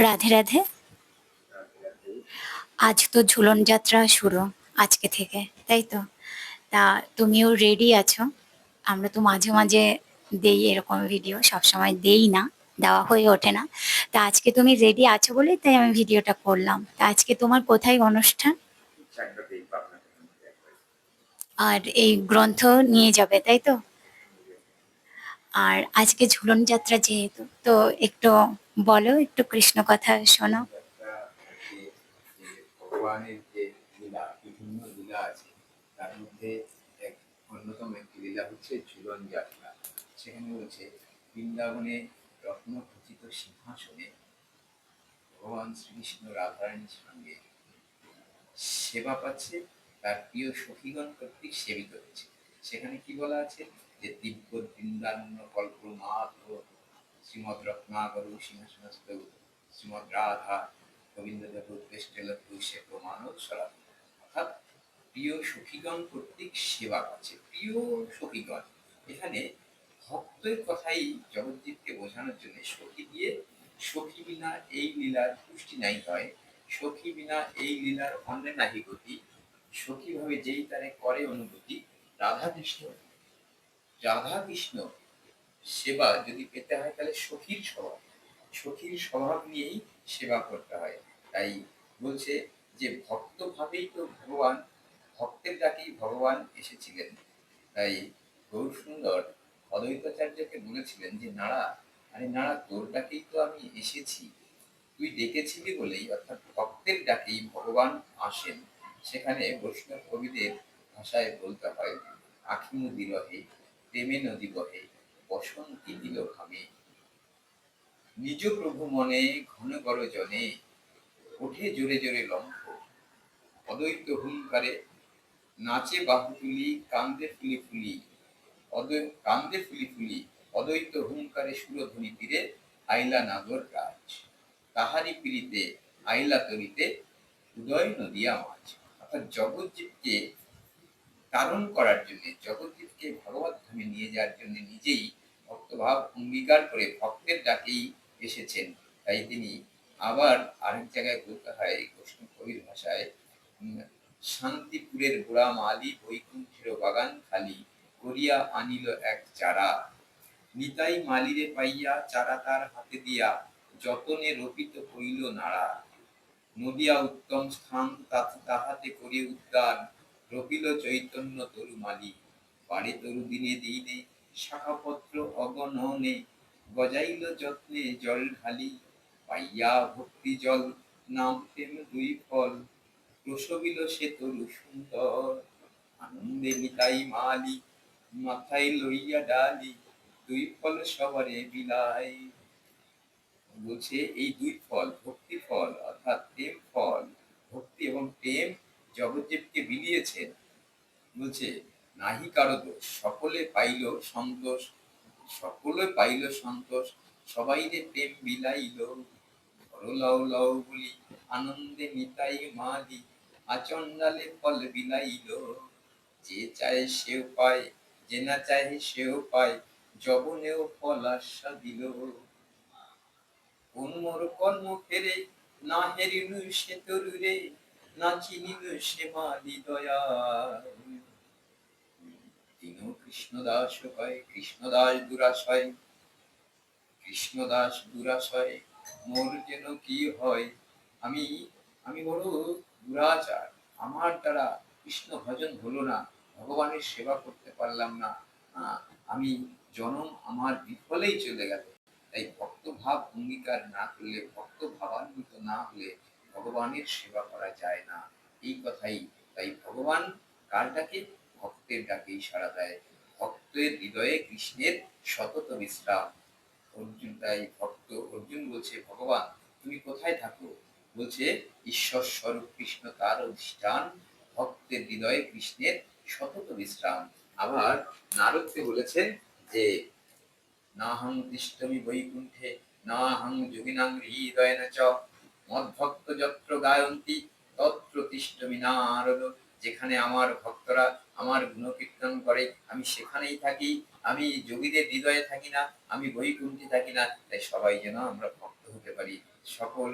রাধে রাধে। আজ তো ঝুলন যাত্রা শুরু, আজকে থেকে, তাই তো? তা তুমিও রেডি আছো? আমরা তো মাঝে মাঝে দেই এরকম ভিডিও, সবসময় দেই না, দেওয়া হয়ে ওঠে না। তা আজকে তুমি রেডি আছো বলে তাই আমি ভিডিওটা করলাম। তা আজকে তোমার কোথায় অনুষ্ঠান? আর এই গ্রন্থ নিয়ে যাবে, তাই তো? আর আজকে ঝুলন যাত্রা যেহেতু, তো একটু বলো, একটু কৃষ্ণ কথা শোনো। ভগবানের যে লীলা, বিভিন্ন লীলা আছে, তার মধ্যে এক অন্যতম একটি লীলা হচ্ছে ঝুলন যাত্রা। সেখানে বলছে, বৃন্দাবনে রত্নখচিত সিংহাসনে ভগবান শ্রীকৃষ্ণ রাধারানীর সঙ্গে সেবা পাচ্ছে, তার প্রিয় সখীগণ কর্তৃক সেবিত হচ্ছে। সেখানে কি বলা আছে যে, দিব্য বৃন্দারণ্য কল্পনাথ শ্রীমদ রত্নাকর সিংহাসনস্থ শ্রীমদ রাধা গোবিন্দ দেবেষ্টে প্রমাণ সরা, অর্থাৎ প্রিয় সখীগণ কর্তৃক সেবা পাচ্ছে। প্রিয় সখীগণ, এখানে ভক্তের কথাই জগৎজিৎকে বোঝানোর জন্য সখী দিয়ে, সখী বিনা এই লীলার পুষ্টি নাই হয়, সখী বিনা এই লীলার অন্যে নাহি গতি, সখী ভাবে যেই তারে করে অনুভূতি। রাধা কৃষ্ণ রাধা কৃষ্ণ সেবা যদি পেতে হয় তাহলে সখীর স্বভাব নিয়েই সেবা করতে হয়। তাই বলছে যে, ভক্ত ভাবেই তো ভগবান, ভক্তের ডাকেই ভগবান এসেছিলেন। তাই গৌর সুন্দর অদ্বৈতাচার্যকে বলেছিলেন যে, নাড়া, আরে নাড়া, তোর ডাকেই তো আমি এসেছি, তুই ডেকেছিলি বলেই, অর্থাৎ ভক্তের ডাকেই ভগবান আসেন। সেখানে বৈষ্ণব কবিদের ভাষায় বলতে হয়, আখিমু বিরহে প্রেমে নদী বহে, বসন্তী দিল ঘামে, নিজ প্রভু মনে ঘন গরজনে, ওঠে জোরে জোরে লম্ফ, অদ্বৈত হুঙ্কারে নাচে বাহু তুলি, কান্দে ফুলি ফুলি, কান্দে ফুলি ফুলি, অদ্বৈত হুঙ্কারে সুরধ্বনি তীরে আইলা নাগর রাজ, তাহারি পিড়িতে আইলা তরিতে উদয় নদিয়া মাছ। অর্থাৎ জগৎজীবকে তারণ করার জন্য, জগৎজীবকে ভগবত ধামে নিয়ে যাওয়ার জন্য নিজেই ভক্তভাব অঙ্গীকার করে ভক্তের ডাকেই এসেছেন। তাই তিনি আবার আরেক জায়গায় বলতে হয় কৃষ্ণ কবির ভাষায়, শান্তিপুরের গোড়া মালি বৈকুণ্ঠের বাগান খালি, করিয়া আনিল এক চারা, নিতাই মালিরে পাইয়া চারা তার হাতে দিয়া, যতনে রোপিত হইল নাড়া, নদিয়া উত্তম স্থান তাহাতে করি উদ্যান, রপিল চৈতন্য তরুমালি, পারে তরু দিনে দিনে শাখাপত্র অগণনে, গজাইল যত্নে জল ঢালি, পাইয়া ভক্তি জল নাম প্রেম দুই ফল, প্রসবিল সে তরু সুন্দর, আনন্দে নিতাই মালি মাথায় লইয়া ডালি, দুই ফল সবারে বিলাই। বলছে এই দুই ফল, ভক্তি ফল অর্থাৎ প্রেম ফল, ভক্তি এবং প্রেম জগৎজীবকে বিলিয়েছেন। বলছে, নাহি কারো দোষ, সকলে পাইল সন্তোষ, সকলে পাইল সন্তোষ, সবাইরে প্রেম বিলাইল, ধরো লও লও বলি আনন্দে নিতাই মালি, আচণ্ডালে ফল বিলাইল, যে চায় সেও পায়, যে না চায় সেও পায়, জবনেও ফল আশা দিল, কোন মোর কর্ম ফেরে না হেরিনু সে তরুরে, না চিনিনু সে মালি দয়া, তিনু কৃষ্ণদাস কয়, কৃষ্ণদাস দুরাশয়, কৃষ্ণদাস দুরাশয়, মোর যেন কি হয়, আমি আমি বড় দুরাচার, আমার দ্বারা কৃষ্ণ ভজন হলো না, ভগবানের সেবা করতে পারলাম না, আমি জনম আমার বিফলেই চলে গেল। তাই ভক্ত ভাব অঙ্গীকার না করলে, ভক্ত ভাবান্বিত না হলে ভগবানের সেবা করা যায় না, এই কথাই। তাই ভগবান কার ডাকে? ভক্তের ডাকেই সাড়া দেয়। ভক্তের হৃদয়ে কৃষ্ণের সতত বিশ্রাম। অর্জুন, তাই ভক্ত অর্জুন বলছে, ভগবান তুমি কোথায় থাকো? বলছে, ঈশ্বর স্বরূপ কৃষ্ণ তার অধিষ্ঠান, ভক্তের হৃদয়ে কৃষ্ণের সতত বিশ্রাম। আবার নারদকে বলেছেন যে, নাহং তিষ্ঠমি বৈকুণ্ঠে নাহং যোগিনাং হৃদয়েন চ, মদ্ভক্ত যত্র গায়ন্তি তত্র তিষ্ঠমি নারদ। যেখানে আমার ভক্তরা আমার গুণকীর্তন করে আমি সেখানেই থাকি, আমি যোগীদের হৃদয়ে থাকি না, আমি বৈকুণ্ঠে থাকি না। তাই সবাই যেন আমরা ভক্ত হতে পারি, সকল